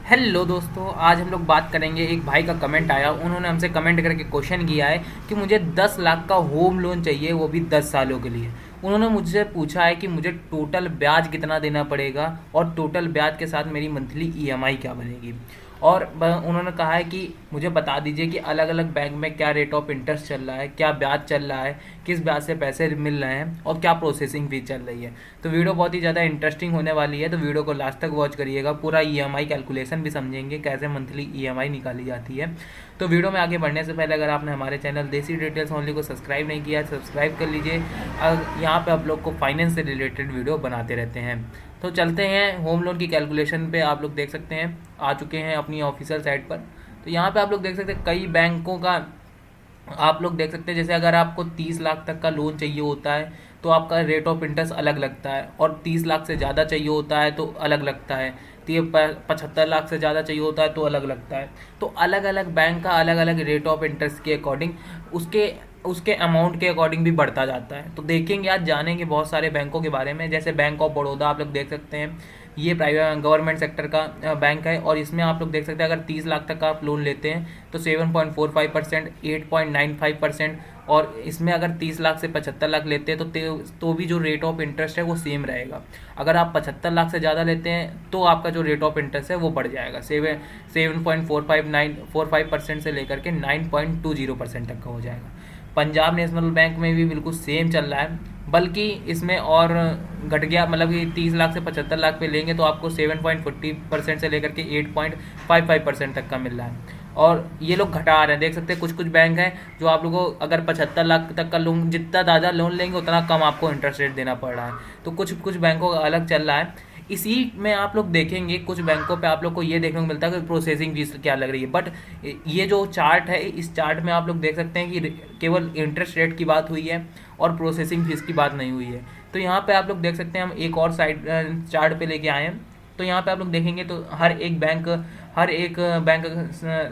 Hello दोस्तों, आज हम लोग बात करेंगे। एक भाई का कमेंट आया, उन्होंने हमसे कमेंट करके क्वेश्चन किया है कि मुझे 10 लाख का होम लोन चाहिए, वो भी 10 सालों के लिए। उन्होंने मुझसे पूछा है कि मुझे टोटल ब्याज कितना देना पड़ेगा और टोटल ब्याज के साथ मेरी मंथली ईएमआई क्या बनेगी। और उन्होंने कहा है कि मुझे बता दीजिए कि अलग अलग बैंक में क्या रेट ऑफ इंटरेस्ट चल रहा है, क्या ब्याज चल रहा है, किस ब्याज से पैसे मिल रहे हैं और क्या प्रोसेसिंग फीस चल रही है। तो वीडियो बहुत ही ज़्यादा इंटरेस्टिंग होने वाली है, तो वीडियो को लास्ट तक वॉच करिएगा। पूरा ईएमआई कैलकुलेशन भी समझेंगे, कैसे मंथली ईएमआई निकाली जाती है। तो वीडियो में आगे बढ़ने से पहले अगर आपने हमारे चैनल देसी डिटेल्स ओनली को सब्सक्राइब नहीं किया है, सब्सक्राइब कर लीजिए। यहाँ पे आप लोग को फाइनेंस से रिलेटेड वीडियो बनाते रहते हैं। तो चलते हैं होम लोन की कैलकुलेशन पे। आप लोग देख सकते हैं, आ चुके हैं अपनी ऑफिशियल साइट पर। तो यहाँ पे आप लोग देख सकते हैं कई बैंकों का आप लोग देख सकते हैं। जैसे अगर आपको 30 लाख तक का लोन चाहिए होता है तो आपका रेट ऑफ इंटरेस्ट अलग लगता है, और 30 लाख से ज़्यादा चाहिए होता है तो अलग लगता है, 75 लाख से ज़्यादा चाहिए होता है तो अलग लगता है। तो अलग अलग बैंक का अलग अलग रेट ऑफ इंटरेस्ट के अकॉर्डिंग उसके उसके अमाउंट के अकॉर्डिंग भी बढ़ता जाता है। तो देखेंगे, आज जानेंगे बहुत सारे बैंकों के बारे में। जैसे बैंक ऑफ बड़ौदा आप लोग देख सकते हैं, ये प्राइवेट गवर्नमेंट सेक्टर का बैंक है, और इसमें आप लोग देख सकते हैं अगर 30 लाख तक का आप लोन लेते हैं तो 7.45%, 8.95%। और इसमें अगर 30 लाख से 75 लाख लेते हैं तो भी जो रेट ऑफ इंटरेस्ट है वो सेम रहेगा। अगर आप 75 लाख से ज़्यादा लेते हैं तो आपका जो रेट ऑफ इंटरेस्ट है वो बढ़ जाएगा, 7.45% से लेकर के 9.20% तक का हो जाएगा। पंजाब नेशनल बैंक में भी बिल्कुल सेम चल रहा है, बल्कि इसमें और घट गया। मतलब कि 30 लाख से 75 लाख पे लेंगे तो आपको 7.40% से लेकर के 8.55% तक का मिल रहा है। और ये लोग घटा रहे हैं, देख सकते हैं कुछ कुछ बैंक हैं जो आप लोगों को अगर 75 लाख तक का लोन, जितना ज़्यादा लोन लेंगे उतना कम आपको इंटरेस्ट रेट देना पड़ रहा है। तो कुछ कुछ बैंकों का अलग चल रहा है। इसी में आप लोग देखेंगे कुछ बैंकों पे आप लोग को ये देखने को मिलता है कि प्रोसेसिंग फीस क्या लग रही है। बट ये जो चार्ट है, इस चार्ट में आप लोग देख सकते हैं कि केवल इंटरेस्ट रेट की बात हुई है और प्रोसेसिंग फीस की बात नहीं हुई है। तो यहाँ पे आप लोग देख सकते हैं, हम एक और साइड चार्ट पे लेके आए हैं। तो यहाँ पे आप लोग देखेंगे तो हर एक बैंक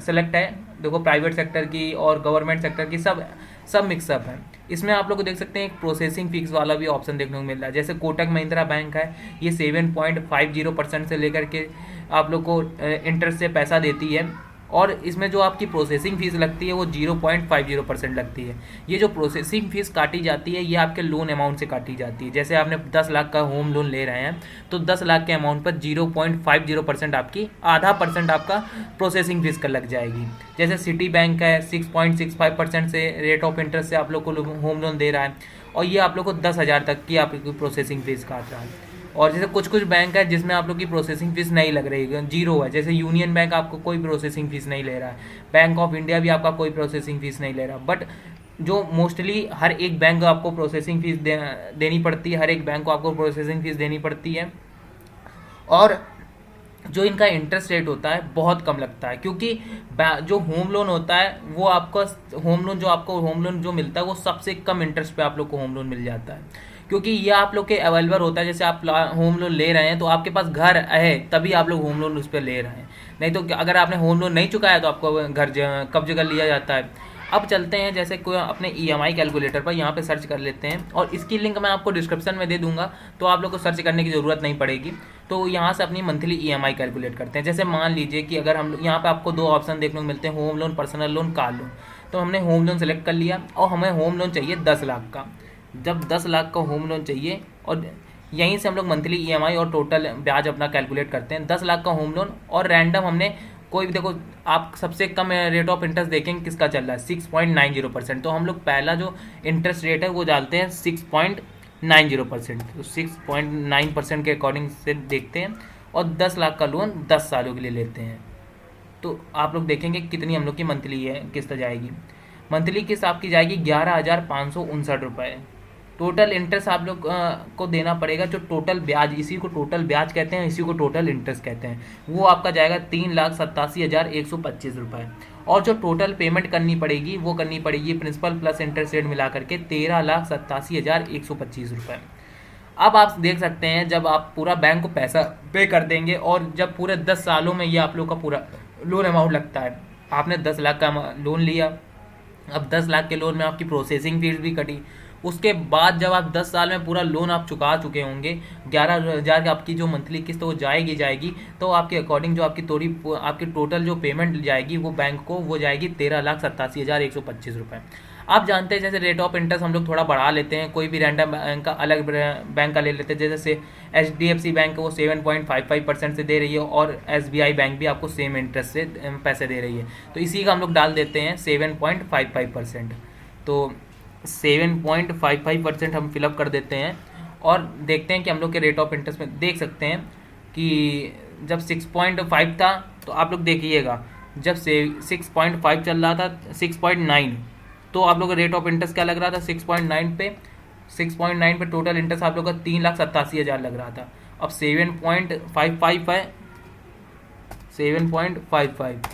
सेलेक्ट है। देखो, प्राइवेट सेक्टर की और गवर्नमेंट सेक्टर की सब सब मिक्सअप है। इसमें आप लोग को देख सकते हैं एक प्रोसेसिंग फीस वाला भी ऑप्शन देखने को मिल रहा है। जैसे कोटक महिंद्रा बैंक है, ये 7.50% से लेकर के आप लोग को इंटरेस्ट से पैसा देती है, और इसमें जो आपकी प्रोसेसिंग फीस लगती है वो 0.50% लगती है। ये जो प्रोसेसिंग फीस काटी जाती है ये आपके लोन अमाउंट से काटी जाती है। जैसे आपने 10 लाख का होम लोन ले रहे हैं तो 10 लाख के अमाउंट पर 0.50% आपकी, आधा परसेंट आपका प्रोसेसिंग फीस का लग जाएगी। जैसे सिटी बैंक है, 6.65% से रेट ऑफ इंटरेस्ट से आप लोग को होम लोन दे रहा है, और ये आप लोग को 10,000 तक की आपकी प्रोसेसिंग फीस काट रहा है। और जैसे कुछ कुछ बैंक है जिसमें आप लोग की प्रोसेसिंग फीस नहीं लग रही है, जीरो है। जैसे यूनियन बैंक आपको कोई प्रोसेसिंग फीस नहीं ले रहा है, बैंक ऑफ इंडिया भी आपका कोई प्रोसेसिंग फीस नहीं ले रहा। बट जो मोस्टली हर एक बैंक आपको प्रोसेसिंग फीस देनी पड़ती है, हर एक बैंक को आपको प्रोसेसिंग फीस देनी पड़ती है। और जो इनका इंटरेस्ट रेट होता है बहुत कम लगता है, क्योंकि जो होम लोन होता है वो आपको होम लोन जो मिलता है वो सबसे कम इंटरेस्ट पे आप लोग को होम लोन मिल जाता है, क्योंकि ये आप लोग के अवेलेबल होता है। जैसे आप होम लोन ले रहे हैं तो आपके पास घर है तभी आप लोग होम लोन उस पर ले रहे हैं, नहीं तो अगर आपने होम लोन नहीं चुकाया तो आपको घर कब्जे कर लिया जाता है। अब चलते हैं जैसे कोई अपने ईएमआई कैलकुलेटर पर यहाँ पे सर्च कर लेते हैं, और इसकी लिंक मैं आपको डिस्क्रिप्शन में दे दूंगा, तो आप लोग को सर्च करने की ज़रूरत नहीं पड़ेगी। तो यहाँ से अपनी मंथली ईएमआई कैलकुलेट करते हैं। जैसे मान लीजिए कि अगर हम यहाँ पे आपको दो ऑप्शन देखने को मिलते हैं, home loan, personal loan, car loan. तो हमने होम लोन सेलेक्ट कर लिया और हमें होम लोन चाहिए 10 लाख का। जब 10 लाख का होम लोन चाहिए, और यहीं से हम लोग मंथली ईएमआई और टोटल ब्याज अपना कैलकुलेट करते हैं। 10 लाख का होम लोन, और रैंडम हमने कोई भी, देखो आप सबसे कम रेट ऑफ इंटरेस्ट देखेंगे किसका चल रहा है, 6.90%। तो हम लोग पहला जो इंटरेस्ट रेट है वो डालते हैं 6.90%। तो 6.9% के अकॉर्डिंग से देखते हैं, और 10 लाख का लोन 10 सालों के लिए लेते हैं। तो आप लोग देखेंगे कितनी हम लोग की मंथली है किस्त जाएगी। मंथली किस्त आपकी जाएगी 11,559 रुपये। टोटल इंटरेस्ट आप लोग को देना पड़ेगा, जो टोटल ब्याज, इसी को टोटल ब्याज कहते हैं, इसी को टोटल इंटरेस्ट कहते हैं, वो आपका जाएगा 3,87,125 रुपये। और जो टोटल पेमेंट करनी पड़ेगी वो करनी पड़ेगी प्रिंसिपल प्लस इंटरेस्ट रेट मिला करके 13,87,125 रुपये। अब आप देख सकते हैं, जब आप पूरा बैंक को पैसा पे कर देंगे और जब पूरे 10 सालों में ये आप लोग का पूरा लोन अमाउंट लगता है, आपने 10 लाख का लोन लिया, अब 10 लाख के लोन में आपकी प्रोसेसिंग फीस भी कटी, उसके बाद जब आप 10 साल में पूरा लोन आप चुका चुके होंगे, 11,000 की आपकी जो मंथली किस्त वो जाएगी, तो आपके अकॉर्डिंग जो आपकी टोटल जो पेमेंट जाएगी वो बैंक को वो जाएगी 13,87,125 रुपये। आप जानते हैं जैसे रेट ऑफ इंटरेस्ट हम लोग थोड़ा बढ़ा लेते हैं, कोई भी रैंडम बैंक का अलग बैंक का ले लेते हैं, जैसे HDFC बैंक वो 7.55% से दे रही है और SBI बैंक भी आपको सेम इंटरेस्ट से पैसे दे रही है, तो इसी का हम लोग डाल देते हैं 7.55%। तो 7.55% हम फिलअप कर देते हैं और देखते हैं कि हम लोग के रेट ऑफ इंटरेस्ट में देख सकते हैं कि जब 6.5 था तो आप लोग देखिएगा, जब से 6.5 चल रहा था 6.9, तो आप लोग का रेट ऑफ इंटरेस्ट क्या लग रहा था 6.9 पे टोटल इंटरेस्ट आप लोग का 3,87,000 लग रहा था। अब 7.55 है, 7.55,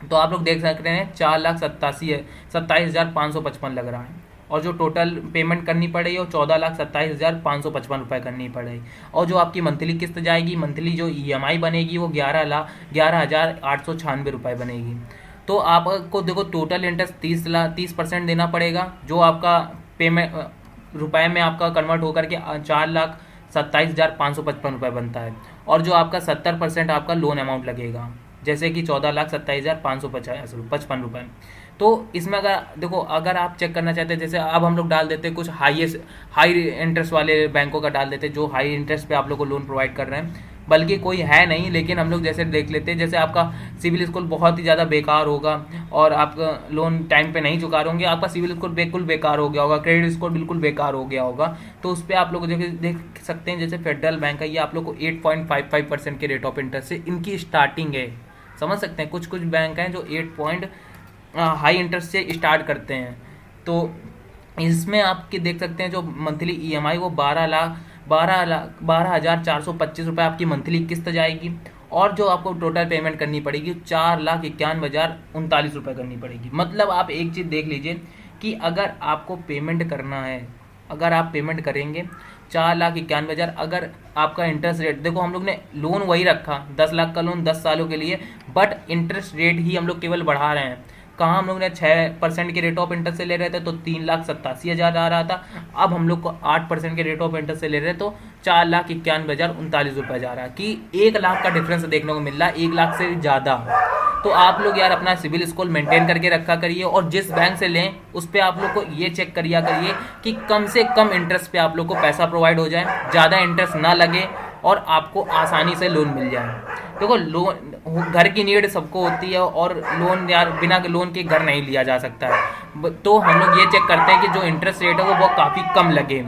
तो आप लोग देख सकते हैं 4,27,555 लग रहा है, और जो टोटल पेमेंट करनी पड़ेगी वो 14,27,555 रुपये करनी पड़ेगी। और जो आपकी मंथली किस्त जाएगी, मंथली जो EMI बनेगी वो 11,896 रुपये बनेगी। तो आपको देखो टोटल इंटरेस्ट 30% देना पड़ेगा, जो आपका पेमेंट रुपए में आपका कन्वर्ट होकर के 4,27,555 रुपये बनता है। और जो आपका 70% आपका लोन अमाउंट लगेगा, जैसे कि 14,27,555 रुपये। तो इसमें अगर देखो, अगर आप चेक करना चाहते हैं, जैसे अब हम लोग डाल देते हैं कुछ हाई इंटरेस्ट वाले बैंकों का डाल देते हैं, जो हाई इंटरेस्ट पे आप लोग को लोन प्रोवाइड कर रहे हैं, बल्कि कोई है नहीं, लेकिन हम लोग जैसे देख लेते हैं, जैसे आपका सिविल स्कोर बहुत ही ज़्यादा बेकार होगा और आप लोन टाइम पे नहीं चुका रहोगे, आपका सिविल स्कोर बिल्कुल बेकार हो गया होगा, क्रेडिट स्कोर बिल्कुल बेकार हो गया होगा, तो उस पर आप लोग देख सकते हैं जैसे फेडरल बैंक है, ये आप लोग को 8.55% के रेट ऑफ इंटरेस्ट से इनकी स्टार्टिंग है। समझ सकते हैं कुछ बैंक हैं जो 8 हाई इंटरेस्ट से स्टार्ट करते हैं। तो इसमें आपके देख सकते हैं जो मंथली EMI वो 12,425 रुपये आपकी मंथली किस्त जाएगी, और जो आपको टोटल पेमेंट करनी पड़ेगी 4,91,039 रुपये करनी पड़ेगी। मतलब आप एक चीज़ देख लीजिए कि अगर आपको पेमेंट करना है, अगर आप पेमेंट करेंगे 4,91,000, अगर आपका इंटरेस्ट रेट देखो, हम लोग ने लोन वही रखा 10 लाख का लोन 10 सालों के लिए, बट इंटरेस्ट रेट ही हम लोग केवल बढ़ा रहे हैं। कहाँ हम लोग ने 6% के रेट ऑफ इंटरेस्ट से ले रहे थे तो 3,87,000 आ रहा था, अब हम लोग को 8% के रेट ऑफ इंटरेस्ट से ले रहे तो 4,91,039 रुपये जा रहा है, कि 1 लाख का डिफरेंस देखने को मिल रहा है, 1 लाख से ज़्यादा। तो आप लोग यार अपना सिविल स्कोर मेंटेन करके रखा करिए, और जिस बैंक से लें उस पर आप लोग को ये चेक करिए कि कम से कम इंटरेस्ट पे आप लोग को पैसा प्रोवाइड हो जाए, ज़्यादा इंटरेस्ट ना लगे और आपको आसानी से लोन मिल जाए। देखो लोन, घर की नीड सबको होती है, और लोन यार बिना लोन के घर नहीं लिया जा सकता है, तो हम लोग ये चेक करते हैं कि जो इंटरेस्ट रेट है वो काफ़ी कम लगे,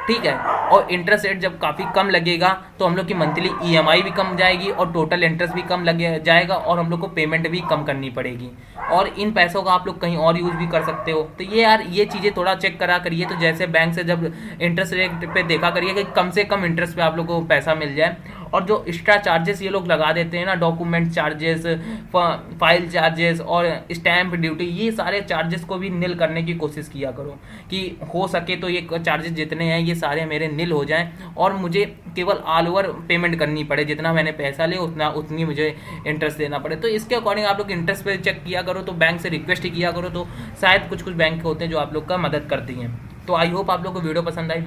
ठीक है। और इंटरेस्ट रेट जब काफ़ी कम लगेगा तो हम लोग की मंथली EMI भी कम जाएगी और टोटल इंटरेस्ट भी कम लगे जाएगा, और हम लोग को पेमेंट भी कम करनी पड़ेगी, और इन पैसों का आप लोग कहीं और यूज़ भी कर सकते हो। तो ये यार ये चीज़ें थोड़ा चेक करा करिए। तो जैसे बैंक से जब इंटरेस्ट रेट पे देखा करिए कि कम से कम इंटरेस्ट पे आप लोग को पैसा मिल जाए, और जो एक्स्ट्रा चार्जेस ये लोग लगा देते हैं ना, डॉक्यूमेंट चार्जेस, फाइल चार्जेस और स्टैम्प ड्यूटी, ये सारे चार्जेस को भी नील करने की कोशिश किया करो, कि हो सके तो ये चार्जेस जितने हैं ये सारे मेरे नील हो जाएं, और मुझे केवल ऑल ओवर पेमेंट करनी पड़े, जितना मैंने पैसा ले उतनी मुझे इंटरेस्ट देना पड़े। तो इसके अकॉर्डिंग आप लोग इंटरेस्ट पे चेक किया करो, तो बैंक से रिक्वेस्ट ही किया करो, तो शायद कुछ बैंक होते हैं जो आप लोग का मदद करती हैं। तो आई होप आप लोग को वीडियो पसंद आई,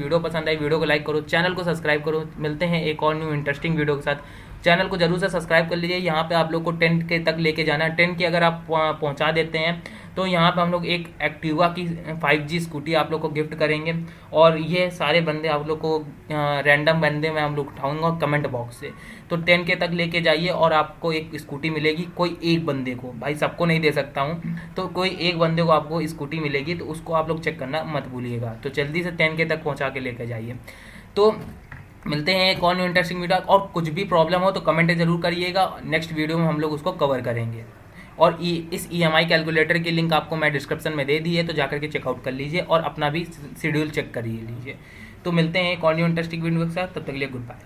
वीडियो को लाइक करो, चैनल को सब्सक्राइब करो। मिलते हैं एक और न्यू इंटरेस्टिंग वीडियो के साथ। चैनल को जरूर से सब्सक्राइब कर लीजिए। यहाँ पे आप लोग को 10 के तक लेके जाना है, 10 के अगर आप पहुँचा देते हैं तो यहाँ पे हम लोग एक एक्टिवा की 5G स्कूटी आप लोग को गिफ्ट करेंगे, और ये सारे बंदे आप लोग को रैंडम बंदे में हम लोग उठाऊंगा कमेंट बॉक्स से। तो 10 के तक लेके जाइए और आपको एक स्कूटी मिलेगी, कोई एक बंदे को, भाई सबको नहीं दे सकता हूँ, तो कोई एक बंदे को आपको स्कूटी मिलेगी, तो उसको आप लोग चेक करना मत भूलिएगा। तो जल्दी से 10 के तक पहुँचा के लेकर जाइए। तो मिलते हैं एक और न्यू इंटरेस्टिंग वीडियो, और कुछ भी प्रॉब्लम हो तो कमेंट जरूर करिएगा, नेक्स्ट वीडियो में हम लोग उसको कवर करेंगे। और इस EMI कैलकुलेटर की लिंक आपको मैं डिस्क्रिप्शन में दे दी है, तो जाकर के चेकआउट कर लीजिए और अपना भी शेड्यूल चेक कर लीजिए। तो मिलते हैं एक और न्यू इंटरेस्टिंग वीडियो के साथ, तब तक के लिए गुड बाय।